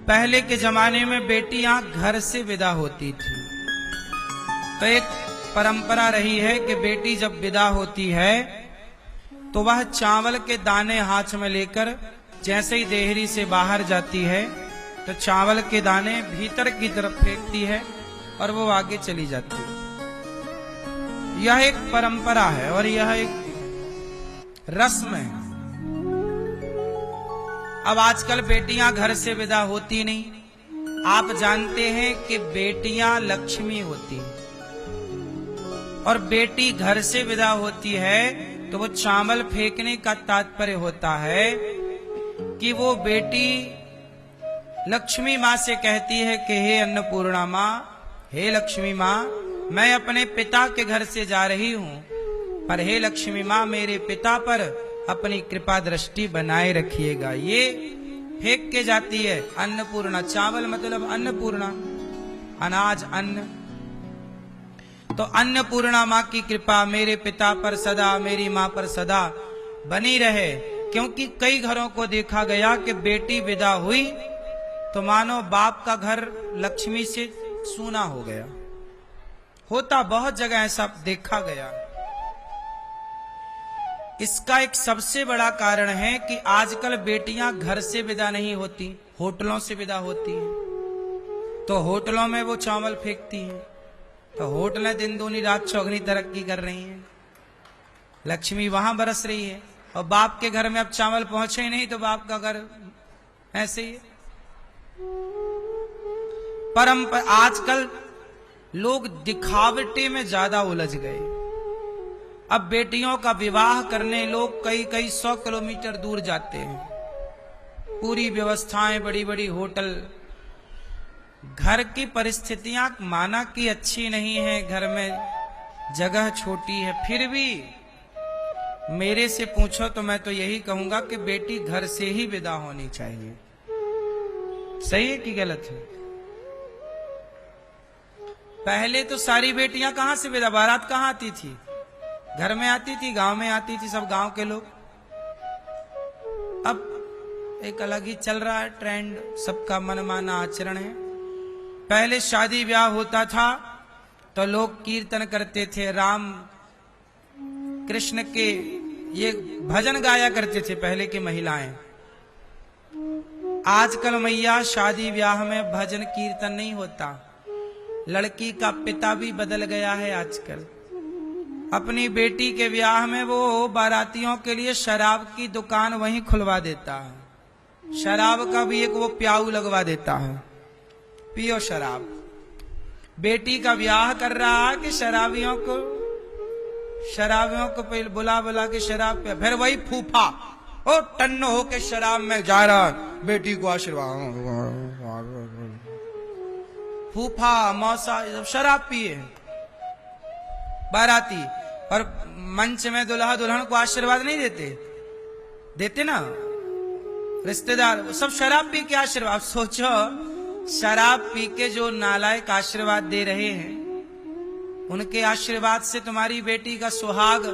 पहले के जमाने में बेटियां घर से विदा होती थी, तो एक परंपरा रही है कि बेटी जब विदा होती है तो वह चावल के दाने हाथ में लेकर जैसे ही देहरी से बाहर जाती है तो चावल के दाने भीतर की तरफ फेंकती है और वो आगे चली जाती है। यह एक परंपरा है और यह एक रस्म है। अब आजकल बेटियां घर से विदा होती नहीं। आप जानते हैं कि बेटियां लक्ष्मी होती हैं और बेटी घर से विदा होती है तो वो चावल फेंकने का तात्पर्य होता है कि वो बेटी लक्ष्मी माँ से कहती है कि हे अन्नपूर्णा माँ, हे लक्ष्मी माँ, मैं अपने पिता के घर से जा रही हूं, पर हे लक्ष्मी माँ मेरे पिता पर अपनी कृपा दृष्टि बनाए रखिएगा। ये फेंक के जाती है अन्नपूर्णा। चावल मतलब अन्नपूर्णा, अनाज, अन्न। तो अन्नपूर्णा माँ की कृपा मेरे पिता पर सदा, मेरी माँ पर सदा बनी रहे। क्योंकि कई घरों को देखा गया कि बेटी विदा हुई तो मानो बाप का घर लक्ष्मी से सूना हो गया। होता बहुत जगह ऐसा देखा गया। इसका एक सबसे बड़ा कारण है कि आजकल बेटियां घर से विदा नहीं होती, होटलों से विदा होती हैं। तो होटलों में वो चावल फेंकती हैं, तो होटलें दिन दूनी रात चौगनी तरक्की कर रही हैं, लक्ष्मी वहां बरस रही है। और बाप के घर में अब चावल पहुंचे ही नहीं तो बाप का घर ऐसे ही है। आजकल लोग दिखावटे में ज्यादा उलझ गए। अब बेटियों का विवाह करने लोग कई कई 100 किलोमीटर दूर जाते हैं। पूरी व्यवस्थाएं, बड़ी बड़ी होटल। घर की परिस्थितियां माना कि अच्छी नहीं है, घर में जगह छोटी है, फिर भी मेरे से पूछो तो मैं तो यही कहूंगा कि बेटी घर से ही विदा होनी चाहिए। सही है कि गलत है? पहले तो सारी बेटियां कहां से विदा, बारात कहां आती थी? घर में आती थी, गांव में आती थी, सब गांव के लोग। अब एक अलग ही चल रहा है ट्रेंड, सबका मनमाना आचरण है। पहले शादी ब्याह होता था तो लोग कीर्तन करते थे, राम कृष्ण के ये भजन गाया करते थे पहले की महिलाएं। आजकल मैया शादी ब्याह में भजन कीर्तन नहीं होता। लड़की का पिता भी बदल गया है आजकल। अपनी बेटी के ब्याह में वो बारातियों के लिए शराब की दुकान वहीं खुलवा देता है। शराब का भी एक वो प्याऊ लगवा देता है, पियो शराब। बेटी का ब्याह कर रहा है कि शराबियों को बुला बुला के शराब पे, फिर वही फूफा ओ टन्नो होके शराब में जा रहा, बेटी को आशीर्वाद। फूफा मौसा शराब पिए बाराती, और मंच में दुल्हा दुल्हन को आशीर्वाद नहीं देते ना रिश्तेदार, सब शराब पी के आशीर्वाद। सोचो शराब पी के जो नालायक आशीर्वाद दे रहे हैं, उनके आशीर्वाद से तुम्हारी बेटी का सुहाग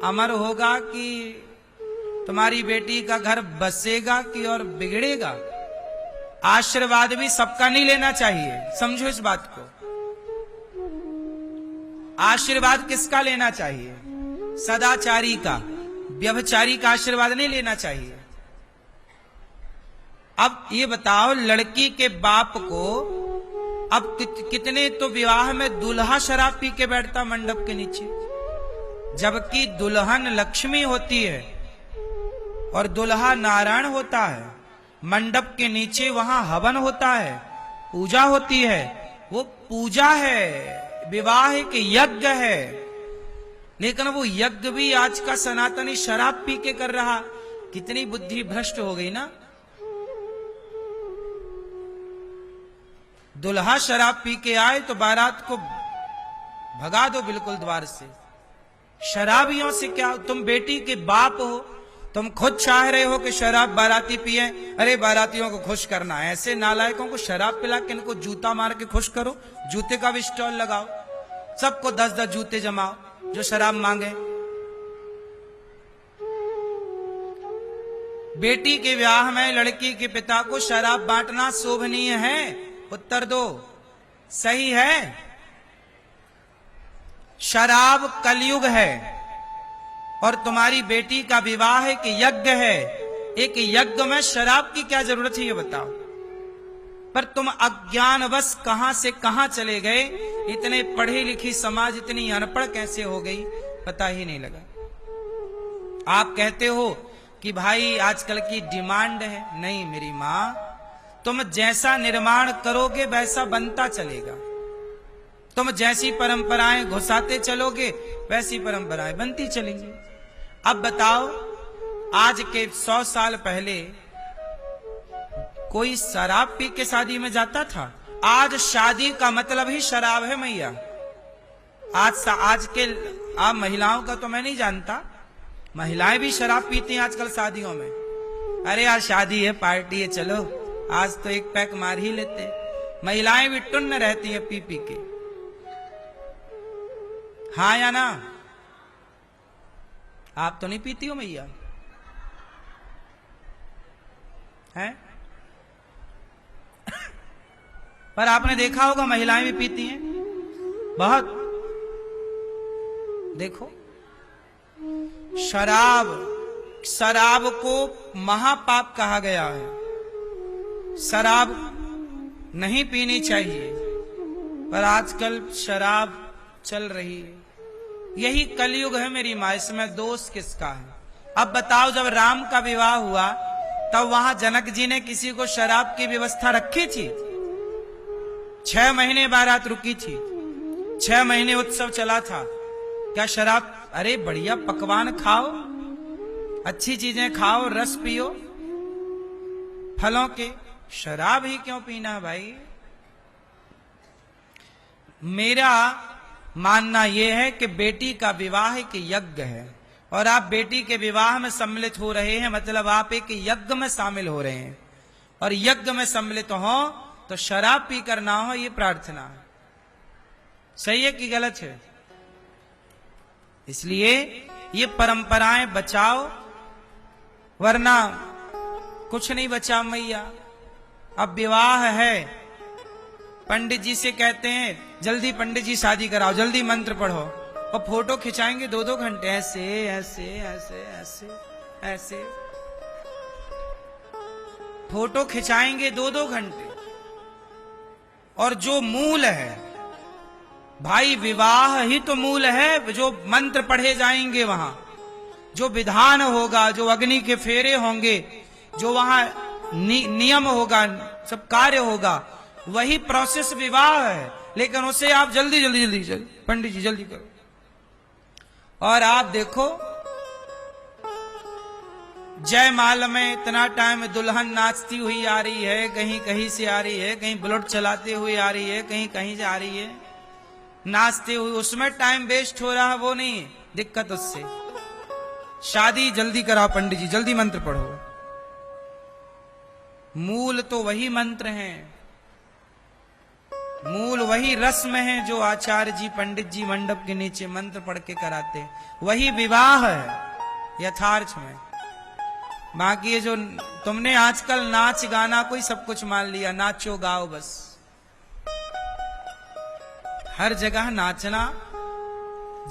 अमर होगा कि तुम्हारी बेटी का घर बसेगा कि और बिगड़ेगा? आशीर्वाद भी सबका नहीं लेना चाहिए, समझो इस बात को। आशीर्वाद किसका लेना चाहिए? सदाचारी का, व्यभिचारी का आशीर्वाद नहीं लेना चाहिए। अब ये बताओ, लड़की के बाप को अब कितने तो विवाह में दूल्हा शराब पी के बैठता मंडप के नीचे, जबकि दुल्हन लक्ष्मी होती है और दुल्हा नारायण होता है। मंडप के नीचे वहां हवन होता है, पूजा होती है। वो पूजा है, विवाह एक यज्ञ है। लेकिन वो यज्ञ भी आज का सनातनी शराब पी के कर रहा। कितनी बुद्धि भ्रष्ट हो गई ना। दुल्हा शराब पी के आए तो बारात को भगा दो बिल्कुल द्वार से। शराबियों से क्या, तुम बेटी के बाप हो, तुम खुद चाह रहे हो कि शराब बाराती पिए। अरे बारातियों को खुश करना है, ऐसे नालायकों को शराब पिला के इनको जूता मार के खुश करो। जूते का भी स्टॉल लगाओ, सबको 10-10 जूते जमाओ जो शराब मांगे। बेटी के ब्याह में लड़की के पिता को शराब बांटना शोभनीय है? उत्तर दो, सही है? शराब कलयुग है और तुम्हारी बेटी का विवाह एक यज्ञ है। एक यज्ञ में शराब की क्या जरूरत है ये बताओ। पर तुम अज्ञानवश कहां से कहां चले गए। इतने पढ़े लिखी समाज इतनी अनपढ़ कैसे हो गई पता ही नहीं लगा। आप कहते हो कि भाई आजकल की डिमांड है। नहीं मेरी मां, तुम जैसा निर्माण करोगे वैसा बनता चलेगा। तुम जैसी परंपराएं घुसाते चलोगे वैसी परंपराएं बनती चलेंगी। अब बताओ, आज के 100 साल पहले कोई शराब पी के शादी में जाता था? आज शादी का मतलब ही शराब है मैया। आज के आप महिलाओं का तो मैं नहीं जानता, महिलाएं भी शराब पीती हैं आजकल शादियों में। अरे यार शादी है, पार्टी है, चलो आज तो एक पैक मार ही लेते। महिलाएं भी टुन्न रहती हैं पी पी के। हाँ या ना? आप तो नहीं पीती हो मैया? हैं? पर आपने देखा होगा महिलाएं भी पीती हैं बहुत। देखो, शराब को महापाप कहा गया है। शराब नहीं पीनी चाहिए, पर आजकल शराब चल रही है। यही कलयुग है मेरी मां, इसमें दोष किसका है? अब बताओ, जब राम का विवाह हुआ तब वहां जनक जी ने किसी को शराब की व्यवस्था रखी थी? 6 महीने बारात रुकी थी, 6 महीने उत्सव चला था। क्या शराब? अरे बढ़िया पकवान खाओ, अच्छी चीजें खाओ, रस पियो फलों के। शराब ही क्यों पीना भाई? मेरा मानना यह है कि बेटी का विवाह एक यज्ञ है और आप बेटी के विवाह में सम्मिलित हो रहे हैं, मतलब आप एक यज्ञ में शामिल हो रहे हैं। और यज्ञ में सम्मिलित हो तो शराब पीकर ना हो, ये प्रार्थना है। सही है कि गलत है? इसलिए ये परंपराएं बचाओ, वरना कुछ नहीं बचा मैया। अब विवाह है, पंडित जी से कहते हैं जल्दी पंडित जी शादी कराओ, जल्दी मंत्र पढ़ो, और फोटो खिंचाएंगे 2-2 घंटे, ऐसे ऐसे ऐसे ऐसे ऐसे फोटो खिंचाएंगे 2-2 घंटे। और जो मूल है भाई, विवाह ही तो मूल है। जो मंत्र पढ़े जाएंगे वहां, जो विधान होगा, जो अग्नि के फेरे होंगे, जो वहां नियम होगा, सब कार्य होगा, वही प्रोसेस विवाह है। लेकिन उसे आप जल्दी जल्दी जल्दी जल्दी पंडित जी जल्दी करो। और आप देखो जयमाल में इतना टाइम दुल्हन नाचती हुई आ रही है, कहीं कहीं से आ रही है, कहीं बुलेट चलाते हुए आ रही है, कहीं कहीं से आ रही है, नाचते हुए, उसमें टाइम वेस्ट हो रहा है। वो नहीं दिक्कत उससे। शादी जल्दी कराओ पंडित जी, जल्दी मंत्र पढ़ो। मूल तो वही मंत्र हैं, मूल वही रस्म है जो आचार्य जी पंडित जी मंडप के नीचे मंत्र पढ़ के कराते हैं। वही विवाह है यथार्थ में। बाकी ये जो तुमने आजकल नाच गाना कोई सब कुछ मान लिया, नाचो गाओ बस। हर जगह नाचना,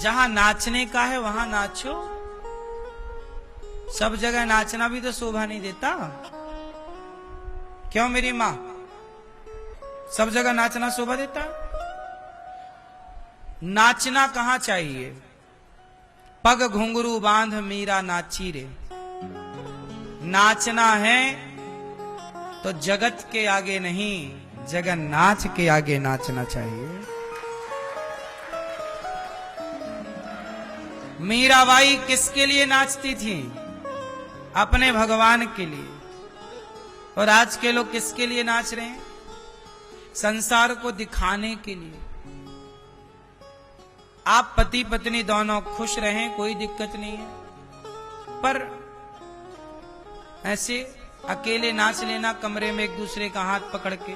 जहां नाचने का है वहां नाचो। सब जगह नाचना भी तो शोभा नहीं देता। क्यों मेरी मां? सब जगह नाचना शोभा देता? नाचना कहां चाहिए? पग घुंघरू बांध मीरा नाची रे। नाचना है तो जगत के आगे नहीं, जगन्नाथ के आगे नाचना चाहिए। मीराबाई किसके लिए नाचती थी? अपने भगवान के लिए। और आज के लोग किसके लिए नाच रहे हैं? संसार को दिखाने के लिए। आप पति पत्नी दोनों खुश रहें, कोई दिक्कत नहीं है, पर ऐसे अकेले नाच लेना कमरे में एक दूसरे का हाथ पकड़ के,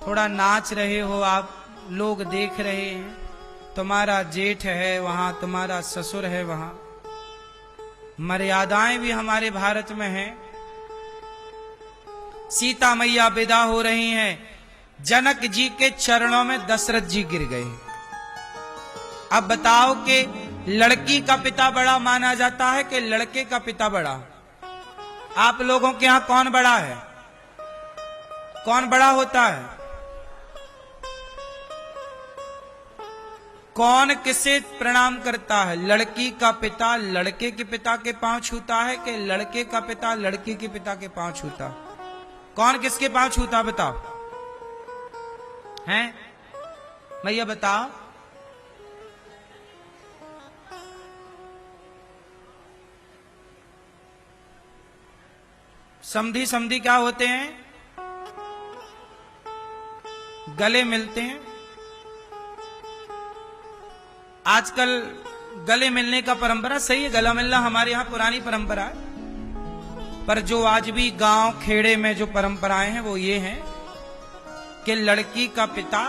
थोड़ा नाच रहे हो आप, लोग देख रहे हैं, तुम्हारा जेठ है वहां, तुम्हारा ससुर है वहां, मर्यादाएं भी हमारे भारत में हैं। सीता मैया विदा हो रही हैं, जनक जी के चरणों में दशरथ जी गिर गए। अब बताओ कि लड़की का पिता बड़ा माना जाता है कि लड़के का पिता बड़ा? आप लोगों के यहां कौन बड़ा है? कौन बड़ा होता है? कौन किसे प्रणाम करता है? लड़की का पिता लड़के के पिता के पांव छूता है कि लड़के का पिता लड़की के पिता के पांव छूता? कौन किसके पांव छूता बताओ? हैं भैया बताओ। समधी समधी क्या होते हैं? गले मिलते हैं। आजकल गले मिलने का परंपरा सही है, गला मिलना हमारे यहां पुरानी परंपरा है, पर जो आज भी गांव खेड़े में जो परंपराएं हैं वो ये हैं कि लड़की का पिता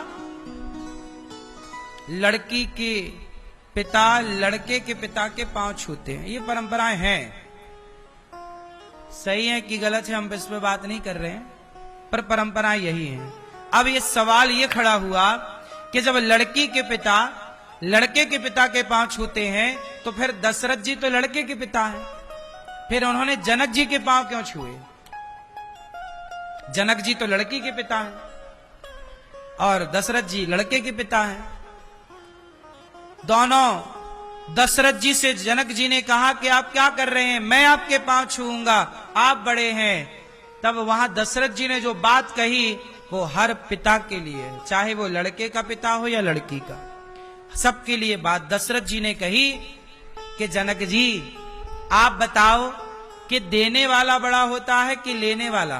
लड़की के पिता लड़के के पिता के पांव छूते हैं। ये परंपराएं हैं, सही है कि गलत है हम इस पे बात नहीं कर रहे हैं, पर परंपराएं यही हैं। अब ये सवाल ये खड़ा हुआ कि जब लड़की के पिता लड़के के पिता के पांव छूते हैं तो फिर दशरथ जी तो लड़के के पिता हैं, फिर उन्होंने जनक जी के पांव क्यों छुए? जनक जी तो लड़की के पिता हैं और दशरथ जी लड़के के पिता हैं। दोनों दशरथ जी से जनक जी ने कहा कि आप क्या कर रहे हैं, मैं आपके पांव छूऊंगा, आप बड़े हैं। तब वहां दशरथ जी ने जो बात कही वो हर पिता के लिए, चाहे वो लड़के का पिता हो या लड़की का, सबके लिए बात दशरथ जी ने कही कि जनक जी आप बताओ कि देने वाला बड़ा होता है कि लेने वाला?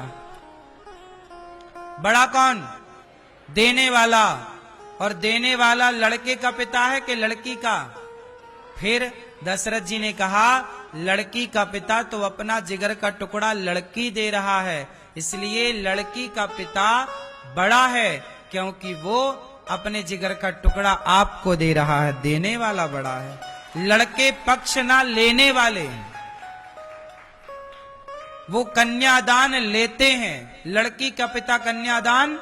बड़ा कौन? देने वाला। और देने वाला लड़के का पिता है कि लड़की का? फिर दशरथ जी ने कहा लड़की का पिता तो अपना जिगर का टुकड़ा लड़की दे रहा है, इसलिए लड़की का पिता बड़ा है क्योंकि वो अपने जिगर का टुकड़ा आपको दे रहा है, देने वाला बड़ा है। लड़के पक्ष ना लेने वाले, वो कन्यादान लेते हैं, लड़की का पिता कन्यादान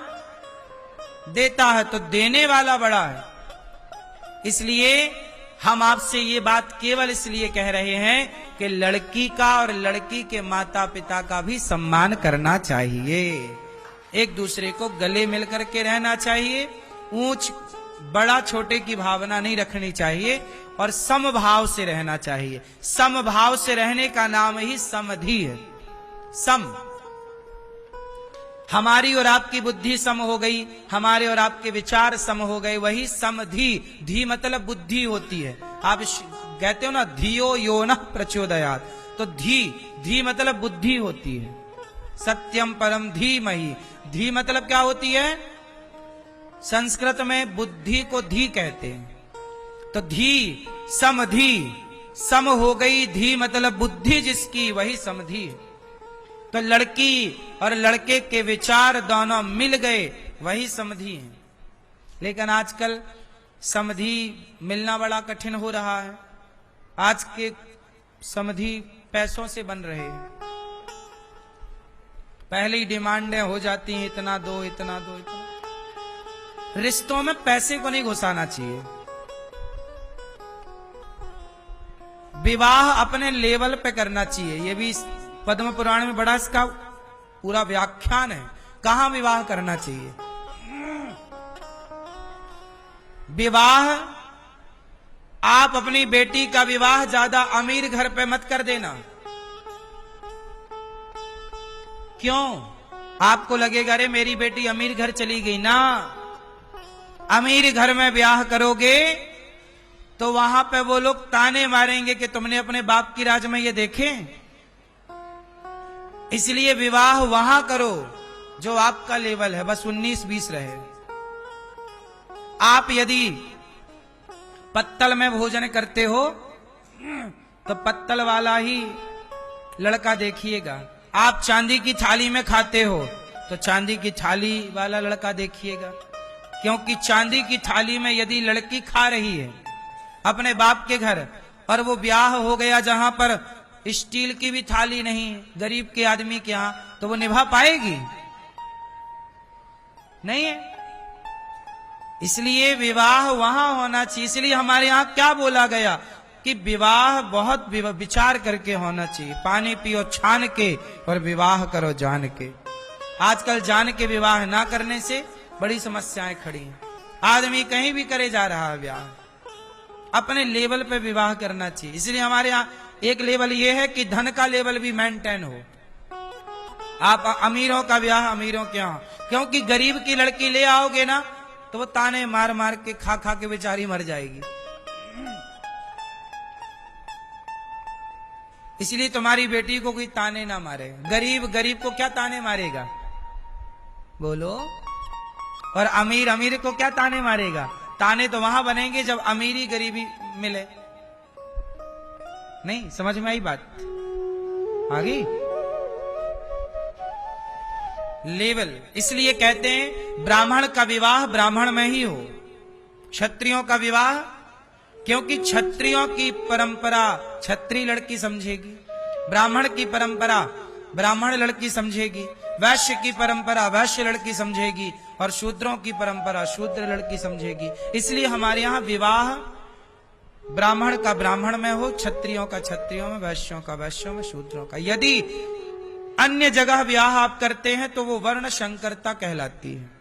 देता है तो देने वाला बड़ा है। इसलिए हम आपसे ये बात केवल इसलिए कह रहे हैं कि लड़की का और लड़की के माता पिता का भी सम्मान करना चाहिए, एक दूसरे को गले मिलकर के रहना चाहिए, ऊंच बड़ा छोटे की भावना नहीं रखनी चाहिए और समभाव से रहना चाहिए। समभाव से रहने का नाम ही समधि है। सम, हमारी और आपकी बुद्धि सम हो गई, हमारे और आपके विचार सम हो गए, वही समधि। धी मतलब बुद्धि होती है। आप कहते हो ना धियो यो न प्रचोदयात्, तो धी मतलब बुद्धि होती है। सत्यम परम धीमहि, धी मतलब क्या होती है? संस्कृत में बुद्धि को धी कहते हैं। तो धी समधि, सम हो गई, धी मतलब बुद्धि जिसकी, वही समधि। तो लड़की और लड़के के विचार दोनों मिल गए, वही समधि है। लेकिन आजकल समधि मिलना बड़ा कठिन हो रहा है। आज के समधि पैसों से बन रहे हैं, पहले ही डिमांडें हो जाती हैं, इतना दो इतना दो इतना। रिश्तों में पैसे को नहीं घुसाना चाहिए। विवाह अपने लेवल पे करना चाहिए। ये भी पद्म पुराण में बड़ा इसका पूरा व्याख्यान है, कहां विवाह करना चाहिए। विवाह, आप अपनी बेटी का विवाह ज्यादा अमीर घर पे मत कर देना। क्यों? आपको लगेगा अरे मेरी बेटी अमीर घर चली गई ना। अमीर घर में ब्याह करोगे तो वहां पे वो लोग ताने मारेंगे कि तुमने अपने बाप की राज में ये देखे। इसलिए विवाह वहां करो जो आपका लेवल है, बस 19-20 रहे। आप यदि पत्तल में भोजन करते हो तो पत्तल वाला ही लड़का देखिएगा। आप चांदी की थाली में खाते हो तो चांदी की थाली वाला लड़का देखिएगा, क्योंकि चांदी की थाली में यदि लड़की खा रही है अपने बाप के घर और वो ब्याह हो गया जहां पर स्टील की भी थाली नहीं गरीब के आदमी के यहाँ, तो वो निभा पाएगी? नहीं है। इसलिए विवाह वहां होना चाहिए। इसलिए हमारे यहाँ क्या बोला गया कि विवाह बहुत विचार करके होना चाहिए। पानी पियो छान के और विवाह करो जान के। आजकल जान के विवाह ना करने से बड़ी समस्याएं खड़ी हैं। आदमी कहीं भी करे जा रहा है विवाह, अपने लेवल पे विवाह करना चाहिए। इसलिए हमारे यहाँ एक लेवल ये है कि धन का लेवल भी मेंटेन हो। आप अमीरों का ब्याह अमीरों के यहाँ, क्योंकि गरीब की लड़की ले आओगे ना तो वो ताने मार मार के खा खा के बेचारी मर जाएगी। इसलिए तुम्हारी बेटी को कोई ताने ना मारे। गरीब गरीब को क्या ताने मारेगा, बोलो? और अमीर अमीर को क्या ताने मारेगा? ताने तो वहां बनेंगे जब अमीरी गरीबी मिले। नहीं समझ में आई बात? आगे लेवल। इसलिए कहते हैं ब्राह्मण का विवाह ब्राह्मण में ही हो, क्षत्रियों का विवाह, क्योंकि क्षत्रियों की परंपरा क्षत्रिय लड़की समझेगी, ब्राह्मण की परंपरा ब्राह्मण लड़की समझेगी, वैश्य की परंपरा वैश्य लड़की समझेगी, और शूद्रों की परंपरा शूद्र लड़की समझेगी। इसलिए हमारे यहाँ विवाह ब्राह्मण का ब्राह्मण में हो, क्षत्रियों का क्षत्रियों में, वैश्यों का वैश्यों में, शूद्रों का। यदि अन्य जगह ब्याह आप करते हैं तो वो वर्ण संकरता कहलाती है।